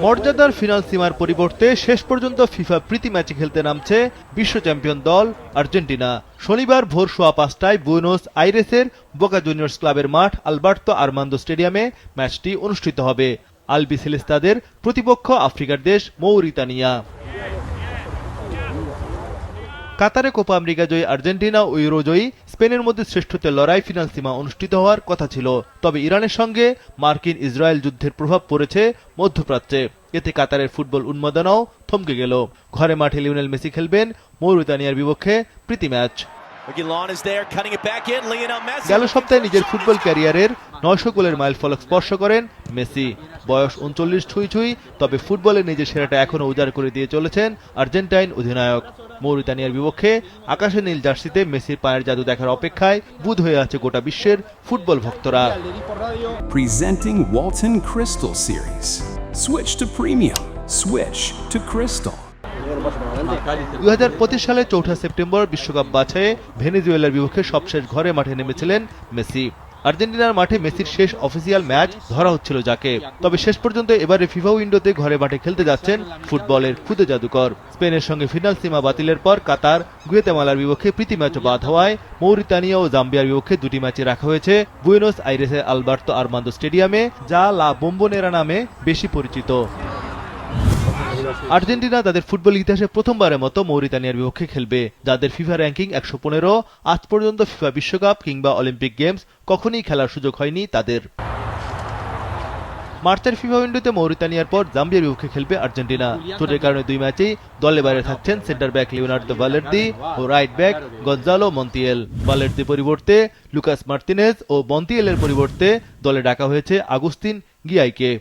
মর্যাদার ফিনাল সীমার পরিবর্তে শেষ পর্যন্ত ফিফা প্রীতি ম্যাচে খেলতে নামছে বিশ্ব চ্যাম্পিয়ন দল আর্জেন্টিনা। শনিবার ভোর ৫:১৫টায় বুয়েনোস আইরেসের বোকা জুনিয়র্স ক্লাবের মাঠ আলবার্তো আর্মান্দো স্টেডিয়ামে ম্যাচটি অনুষ্ঠিত হবে। আলবিসেলেস্তাদের প্রতিপক্ষ আফ্রিকার দেশ মৌরিতানিয়া। কাতারে কোপা আমেরিকা জয়ী আর্জেন্টিনা ও ইউরো জয়ী স্পেনের মধ্যে শ্রেষ্ঠত্বের লড়াই ফিনাল সীমা অনুষ্ঠিত হওয়ার কথা ছিল। তবে ইরানের সঙ্গে মার্কিন ইসরায়েল যুদ্ধের প্রভাব পড়েছে মধ্যপ্রাচ্যে। এতে কাতারের ফুটবল উন্মাদনাও থমকে গেল। ঘরে মাঠে লিওনেল মেসি খেলবেন মৌরিতানিয়ার বিপক্ষে প্রীতি ম্যাচ। গেল সপ্তাহে নিজের ফুটবল ক্যারিয়ারের ৯০০ গোলের মাইলফলক স্পর্শ করেন মেসি। বয়স ৩৯ ছুঁই, তবে ফুটবলে নিজের সেরাটা এখনও উজাড় করে দিয়ে চলেছেন আর্জেন্টাইন অধিনায়ক। মৌরিতানিয়ার বিপক্ষে আকাশে নীল জার্সিতে মেসির পায়ের জাদু দেখার অপেক্ষায় বুঁদ হয়ে আছে গোটা বিশ্বের ফুটবল ভক্তরা। Presenting Walton Crystal Series. Switch to premium. Switch to Crystal. ২০২৫ সালে ৪ সেপ্টেম্বর বিশ্বকাপ বাছাইয়ে ভেনেজুয়েলার বিপক্ষে সবশেষ ঘরে মাঠে নেমেছিলেন মেসি। আর্জেন্টিনার মাঠে মেসির শেষ অফিসিয়াল ম্যাচ ধরা হচ্ছিল যাকে। তবে শেষ পর্যন্ত এবারে ফিফা উইন্ডোতে ঘরে মাঠে খেলতে যাচ্ছেন ফুটবলের খুদে জাদুকর। স্পেনের সঙ্গে ফিনাল সীমা বাতিলের পর কাতার, গুয়েতেমালার বিপক্ষে প্রীতি ম্যাচও বাদ হওয়ায় মৌরিতানিয়া ও জাম্বিয়ার বিপক্ষে দুটি ম্যাচে রাখা হয়েছে বুয়েনোস আইরেসের আলবার্তো আর্মান্দো স্টেডিয়ামে, যা লা বোম্বোনেরা নামে বেশি পরিচিত। আর্জেন্টিনা তাদের ফুটবল ইতিহাসে প্রথমবারের মতো মৌরিতানিয়ার বিপক্ষে খেলবে, যাদের ফিফা র্যাঙ্কিং ১১৫। আজ পর্যন্ত ফিফা বিশ্বকাপ কিংবা অলিম্পিক গেমস কখনই খেলার সুযোগ হয়নি তাদের। মার্চের ফিফা উইন্ডোতে মৌরিতানিয়ার পর জাম্বিয়ার বিপক্ষে খেলবে আর্জেন্টিনা। চোটের কারণে দুই ম্যাচেই দলে বাইরে থাকছেন সেন্টার ব্যাক লিওনার্দো ভালের্দি ও রাইট ব্যাক গঞ্জালো মন্তিয়েল। ভালের্দির পরিবর্তে লুকাস মার্তিনেজ ও মন্তিয়েলের পরিবর্তে দলে ডাকা হয়েছে আগুস্তিন গিয়াইকে।